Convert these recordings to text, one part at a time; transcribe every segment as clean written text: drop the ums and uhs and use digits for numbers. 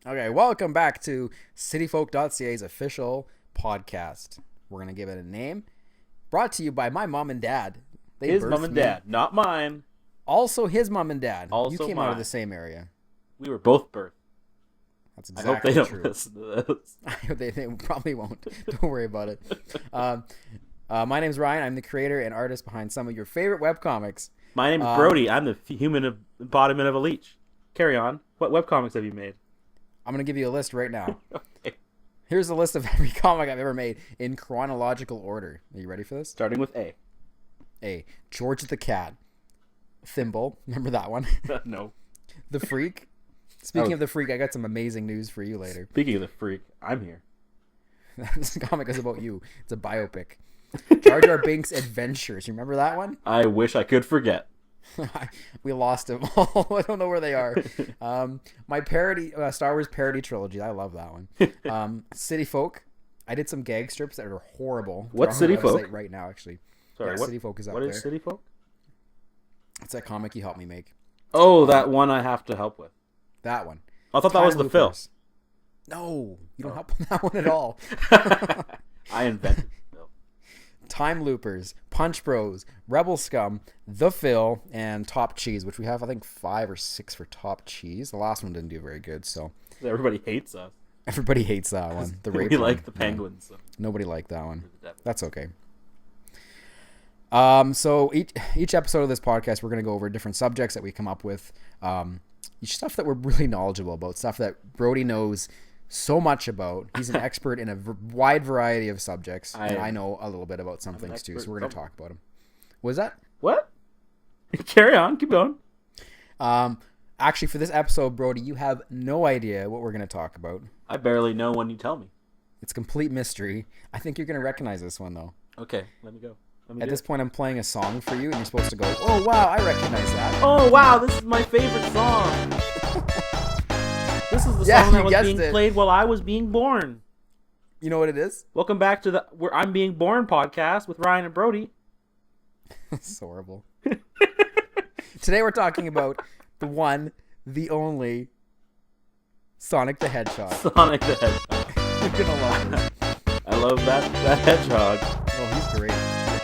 Okay, welcome back to cityfolk.ca's official podcast. We're going to give it a name. Brought to you by my mom and dad. They His birthed mom and me. dad, not mine. Also his mom and dad. Also you came out mine. of the same area. We were both birthed. That's I hope exactly they don't true. listen to this. They probably won't. Don't worry about it. My name's Ryan. I'm the creator and artist behind some of your favorite webcomics. My name is Brody. I'm the human embodiment of a leech. Carry on. What webcomics have you made? I'm going to give you a list right now. Okay. Here's a list of every comic I've ever made in chronological order. Are you ready for this? Starting with A. A. George the Cat. Thimble. Remember that one? No. The Freak. Speaking of The Freak, I got some amazing news for you later. Speaking of the freak, I'm here. This comic is about you. It's a biopic. Jar Jar Binks Adventures. You remember that one? I wish I could forget. We lost them all. I don't know where they are. My parody, Star Wars parody trilogy. I love that one. City Folk. I did some gag strips that are horrible. What's They're on City my website Folk? right now, actually. Sorry, Yeah, what? City Folk is up What there. is City Folk? It's that comic you helped me make. Oh, that one I have to help with. That one. I thought that was Time the Phil. Loopers. No, you don't help with that one at all. I invented Phil. Time Loopers, Punch Bros, Rebel Scum, The Phil, and Top Cheese, which we have, I think, 5 or 6 for Top Cheese. The last one didn't do very good, so Everybody hates us. everybody hates that one. The rape We one. like the Yeah. penguins. So. Nobody liked that one. The devil. That's okay. So each episode of this podcast, we're going to go over different subjects that we come up with. Stuff that we're really knowledgeable about, stuff that Brody knows so much about. He's an expert in a wide variety of subjects, and I know a little bit about some things too, so we're going to talk about them. Was that? What? Carry on. Keep going. Actually, for this episode, Brody, you have no idea what we're going to talk about. I barely know when you tell me. It's complete mystery. I think you're going to recognize this one, though. Okay, let me go. At this point, I'm playing a song for you, and you're supposed to go, "Oh, wow, I recognize that." Oh wow, this is my favorite song. This is the Yeah, song that you was guessed being it. played while I was being born. You know what it is? Welcome back to the Where I'm Being Born podcast with Ryan and Brody. It's horrible. Today, we're talking about the one, the only Sonic the Hedgehog. Sonic the Hedgehog. You're going to love this. I love that hedgehog. Oh, he's great.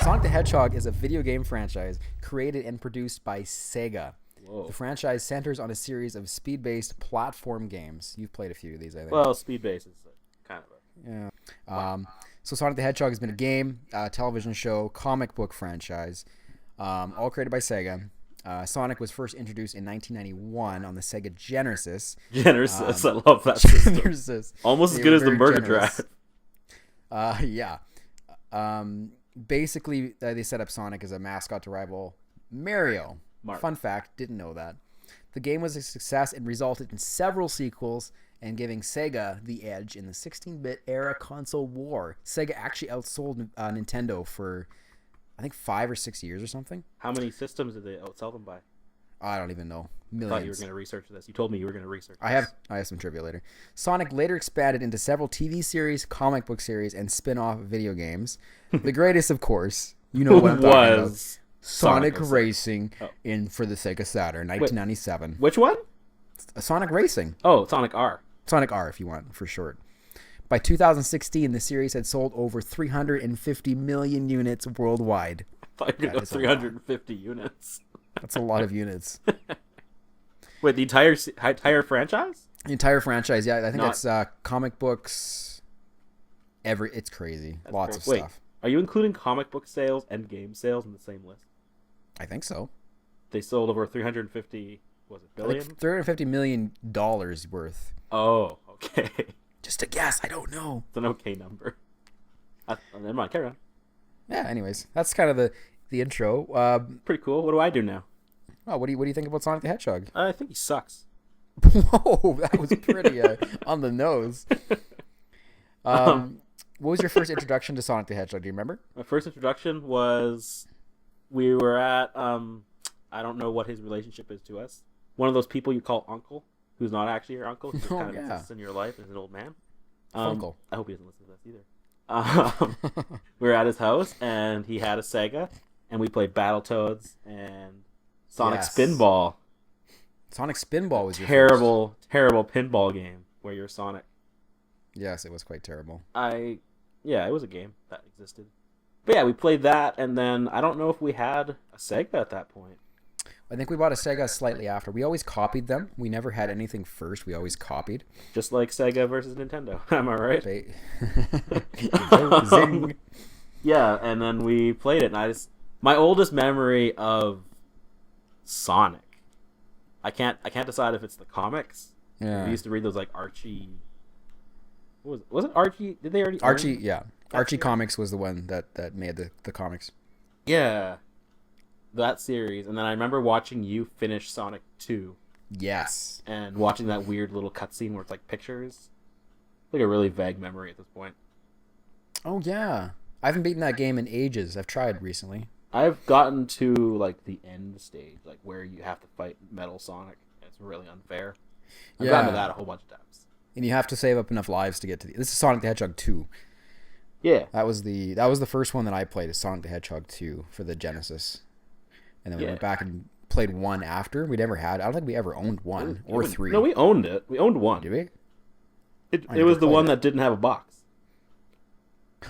Sonic the Hedgehog is a video game franchise created and produced by Sega. Whoa. The franchise centers on a series of speed-based platform games. You've played a few of these, I think. Well, Speed Base is kind of a... Yeah. So Sonic the Hedgehog has been a game, television show, comic book franchise, all created by Sega. Sonic was first introduced in 1991 on the Sega Genesis. Genesis, I love that system. Genesis. Almost as They good were as the very Murder generous. Drive. Yeah. Basically, they set up Sonic as a mascot to rival Mario. Mark. Fun fact, didn't know that. The game was a success and resulted in several sequels and giving Sega the edge in the 16-bit era console war. Sega actually outsold Nintendo for, I think, 5 or 6 years or something. How many systems did they outsell them by? I don't even know. I Millions. thought you were going to research this. You told me you were going to research this. I have some trivia later. Sonic later expanded into several TV series, comic book series, and spin-off video games. The greatest, of course, you know what I'm talking about. Was Sonic Sonic Racing Oh. in for the Sega Saturn, 1997. Which one? Sonic Racing. Oh, Sonic R. Sonic R, if you want, for short. By 2016, the series had sold over 350 million units worldwide. I thought you were going to is go a lot. 350 units. That's a lot of units. Wait, the entire franchise? The entire franchise, yeah. I think Not- that's comic books. It's crazy. That's Lots crazy. of stuff. Are you including comic book sales and game sales in the same list? I think so. They sold over 350, was it I billion? think $350 million worth. Oh, okay. Just a guess. I don't know. It's an okay number. Never mind, carry on. Yeah. Anyways, that's kind of the intro. Pretty cool. What do I do now? What do you think about Sonic the Hedgehog? I think he sucks. Whoa, that was pretty on the nose. What was your first introduction to Sonic the Hedgehog? Do you remember? My first introduction was we were at I don't know what his relationship is to us. One of those people you call uncle, who's not actually your uncle, who just kind of exists in your life as an old man. Uncle. I hope he doesn't listen to this either. We were at his house and he had a Sega, and we played Battletoads and Sonic Yes. Spinball. Sonic Spinball was your Terrible pinball game. where you're Sonic. Yes, it was quite terrible. Yeah, it was a game that existed. But yeah, we played that, and then I don't know if we had a Sega at that point. I think we bought a Sega slightly after. We always copied them. We never had anything first. We always copied. Just like Sega versus Nintendo. Am I right? Zing. Yeah, and then we played it, and my oldest memory of Sonic, I can't decide if it's the comics. Yeah. We used to read those like Archie. Was it Archie? Did they already? Archie, yeah. Archie Comics was the one that made the comics. Yeah, that series, and then I remember watching you finish Sonic 2. Yes. And watching that weird little cutscene where it's like pictures. Like a really vague memory at this point. Oh yeah, I haven't beaten that game in ages. I've tried recently. I've gotten to like the end stage, like where you have to fight Metal Sonic. It's really unfair. I've gotten to that a whole bunch of times. And you have to save up enough lives to get to this is Sonic the Hedgehog 2. Yeah. That was the first one that I played, is Sonic the Hedgehog 2 for the Genesis. And then we went back and played 1 after. I don't think we ever owned 1 or 3. No, we owned it. We owned 1. Did we? It was the one that didn't have a box.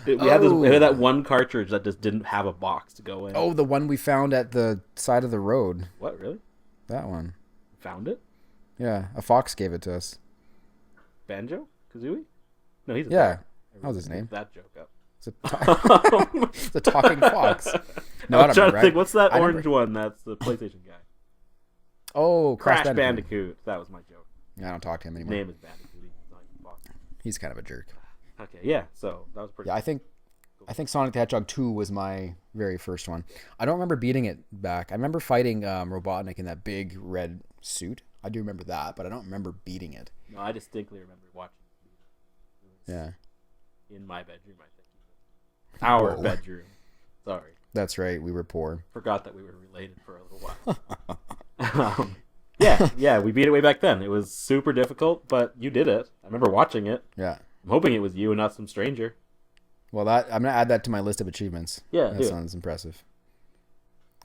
We had that one cartridge that just didn't have a box to go in. Oh, the one we found at the side of the road. What, really? That one. Found it? Yeah, a fox gave it to us. Banjo? Kazooie? No, he's a that was his name. That joke up. It's a talking fox. No, I'm trying to think. What's that orange one? That's the PlayStation guy. Oh, Crash Bandicoot. That was my joke. I don't talk to him anymore. His name is Bandicoot. He's not even fox. He's kind of a jerk. Okay, yeah. So that was pretty. Yeah, cool. I think Sonic the Hedgehog 2 was my very first one. I don't remember beating it back. I remember fighting Robotnik in that big red suit. I do remember that, but I don't remember beating it. No, I distinctly remember watching it. Yeah. In my bedroom, I think. Our bedroom. Sorry. That's right. We were poor. Forgot that we were related for a little while. Yeah. We beat it way back then. It was super difficult, but you did it. I remember watching it. Yeah. I'm hoping it was you and not some stranger. Well, I'm gonna add that to my list of achievements. Yeah, that sounds impressive.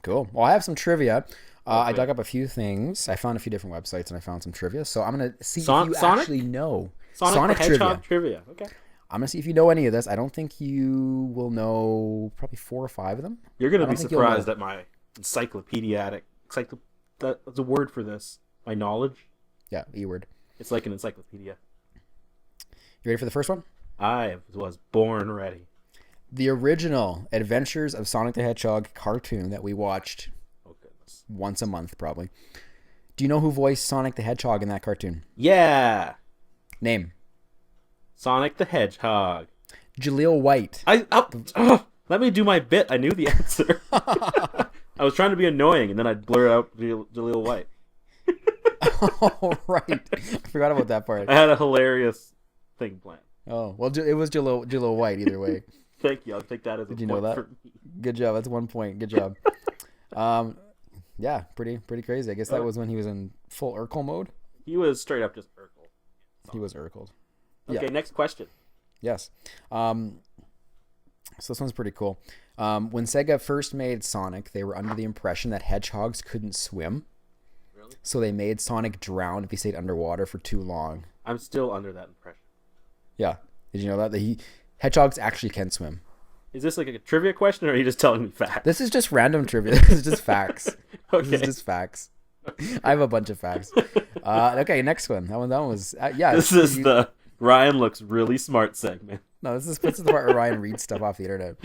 Cool. Well, I have some trivia. I dug up a few things. I found a few different websites, and I found some trivia. So I'm gonna see if you actually know Sonic the Hedgehog trivia. Okay. I'm gonna see if you know any of this. I don't think you will know probably 4 or 5 of them. You're gonna be surprised at my encyclopedic. That's a word for this. My knowledge. Yeah, E-word. It's like an encyclopedia. You ready for the first one? I was born ready. The original Adventures of Sonic the Hedgehog cartoon that we watched once a month, probably. Do you know who voiced Sonic the Hedgehog in that cartoon? Yeah. Name. Sonic the Hedgehog. Jaleel White. Let me do my bit. I knew the answer. I was trying to be annoying, and then I blurred out Jaleel White. Oh, right. I forgot about that part. I had a hilarious thing planned. Oh, well, it was Jaleel White either way. Thank you. I'll take that as a point. Did you know that? Good job. That's 1 point. Good job. Yeah, pretty crazy. I guess that was when he was in full Urkel mode. He was straight up just Urkel. He was Urkeled. Okay, next question. Yes. So this one's pretty cool. When Sega first made Sonic, they were under the impression that hedgehogs couldn't swim. Really? So they made Sonic drown if he stayed underwater for too long. I'm still under that impression. Yeah. Did you know that? Hedgehogs actually can swim. Is this like a trivia question, or are you just telling me facts? This is just random trivia. This is just facts. Okay. This is just facts. I have a bunch of facts. Okay, next one. That one was yeah. This is the Ryan looks really smart segment. No, this is the part where Ryan reads stuff off the internet.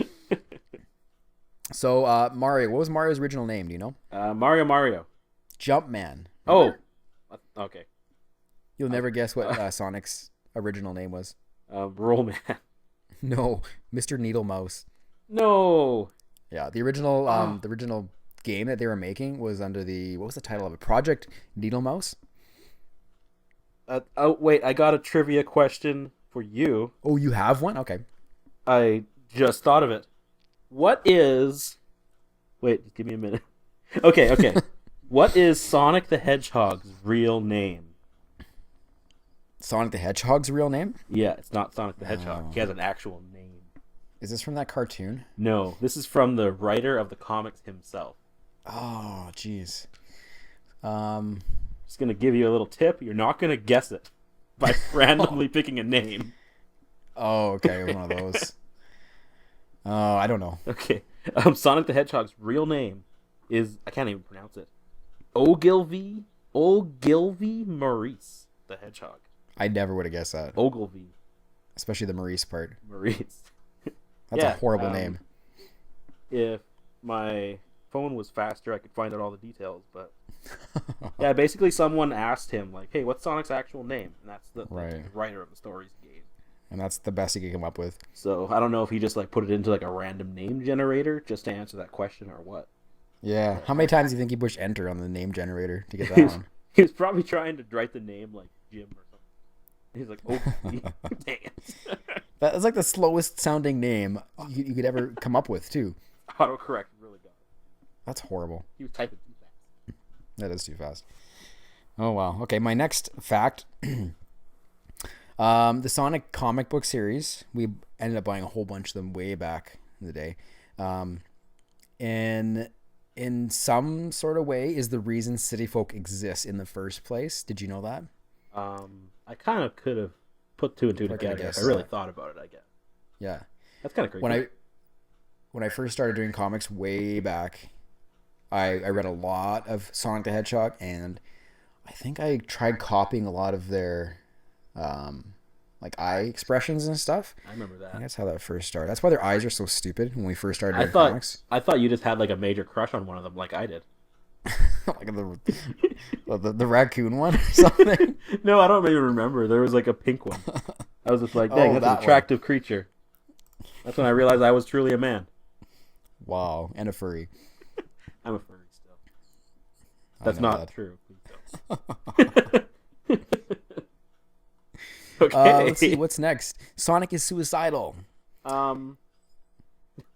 So Mario, what was Mario's original name? Do you know? Mario. Jumpman. Oh, okay. You'll never guess what Sonic's original name was. Rollman. No, Mr. Needle Mouse. No. Yeah, the original game that they were making was under what was the title of it? Project Needle Mouse. Wait, I got a trivia question for you. Oh, you have one? Okay. I just thought of it. What is... Wait, just give me a minute. Okay. What is Sonic the Hedgehog's real name? Sonic the Hedgehog's real name? Yeah, it's not Sonic the Hedgehog. Oh. He has an actual name. Is this from that cartoon? No, this is from the writer of the comics himself. Oh, jeez. Just going to give you a little tip. You're not going to guess it. by randomly picking a name. Oh, okay, one of those. Oh, I don't know. Okay. Sonic the Hedgehog's real name is, I can't even pronounce it, Ogilvy Maurice the Hedgehog. I never would have guessed that. Ogilvy. Especially the Maurice part. Maurice. That's a horrible name. If my phone was faster, I could find out all the details, but yeah, basically someone asked him, like, hey, what's Sonic's actual name? And that's the writer of the stories gave. And that's the best he could come up with. So I don't know if he just like put it into like a random name generator just to answer that question or what. Yeah. How many times do you think he pushed enter on the name generator to get that one? He was probably trying to write the name like Jim or something. He's like, oh, dang it. That's like the slowest sounding name you could ever come up with, too. Autocorrect really got it. That's horrible. He was typing too fast. That is too fast. Oh, wow. Okay, my next fact. The Sonic comic book series, we ended up buying a whole bunch of them way back in the day. And in some sort of way is the reason City Folk exists in the first place. Did you know that? I kind of could have put two and two together if I really thought about it, I guess. Yeah. That's kind of crazy. When I first started doing comics way back, I read a lot of Sonic the Hedgehog, and I think I tried copying a lot of their like eye expressions and stuff. I remember that. That's how that first started. That's why their eyes are so stupid when we first started doing comics. I thought you just had like a major crush on one of them, like I did. Like the raccoon one or something. No, I don't even remember. There was like a pink one. I was just like, dang, that's an attractive creature. That's when I realized I was truly a man. Wow, and a furry. I'm a furry still. That's not true. Okay. Let's see what's next. Sonic is suicidal. Never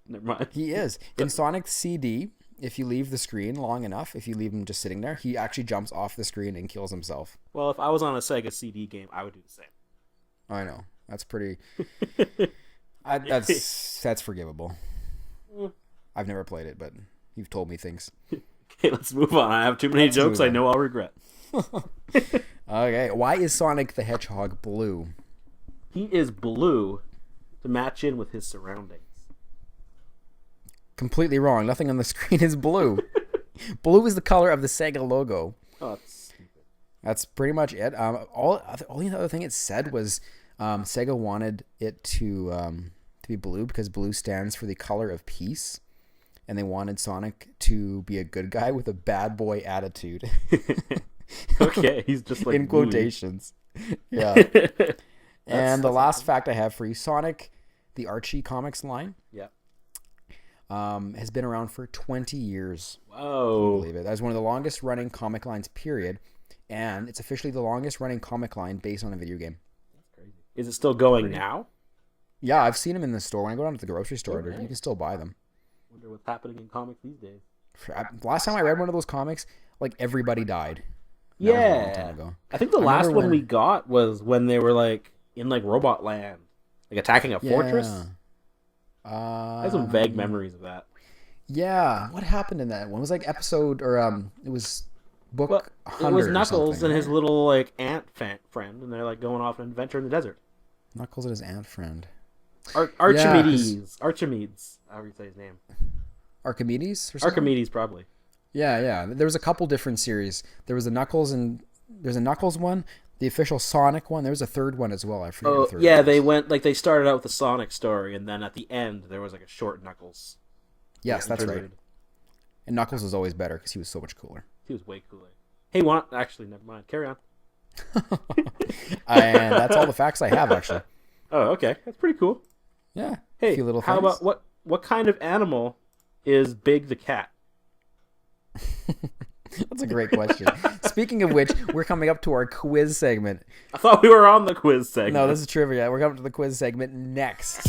mind. He is. In Sonic CD, if you leave the screen long enough, if you leave him just sitting there, he actually jumps off the screen and kills himself. Well, if I was on a Sega CD game, I would do the same. I know. That's pretty... that's forgivable. I've never played it, but you've told me things. Okay, let's move on. I have too many jokes I know I'll regret. Okay, why is Sonic the Hedgehog blue? He is blue to match in with his surroundings. Completely wrong. Nothing on the screen is blue. Blue is the color of the Sega logo. Oh, that's stupid. That's pretty much it. Only other thing it said was Sega wanted it to be blue because blue stands for the color of peace, and they wanted Sonic to be a good guy with a bad boy attitude. Okay, he's just like in quotations. Yeah. And the last fact I have for you, Sonic, the Archie comics line, has been around for 20 years. Whoa. I believe it. That was one of the longest running comic lines, period. And it's officially the longest running comic line based on a video game. That's crazy. Is it still going now? Yeah, I've seen them in the store. When I go down to the grocery store, you can still buy them. Wonder what's happening in comics these days. Last time I read one of those comics, like everybody died. Yeah. I think the last one we got was when they were like in like Robot Land, like attacking a fortress. I have some vague memories of that. Yeah. What happened in that one? It was like episode or it was book 100. It was Knuckles and his little like ant friend, and they're like going off on an adventure in the desert. Knuckles and his ant friend. Archimedes. Archimedes. However you say his name. Archimedes or something? Archimedes, probably. Yeah. There was a couple different series. There was a Knuckles there's a Knuckles one, the official Sonic one. There was a third one as well. I forget the third one. Yeah, they went like they started out with the Sonic story, and then at the end there was like a short Knuckles. Yes, that's right. And Knuckles was always better because he was so much cooler. He was way cooler. Hey, actually, never mind. Carry on. And that's all the facts I have, actually. Oh, okay. That's pretty cool. Yeah. Hey, a few little how things. about what kind of animal is Big the cat? That's a great question. Speaking of which, we're coming up to our quiz segment. I thought we were on the quiz segment. No, this is trivia. We're coming to the quiz segment next.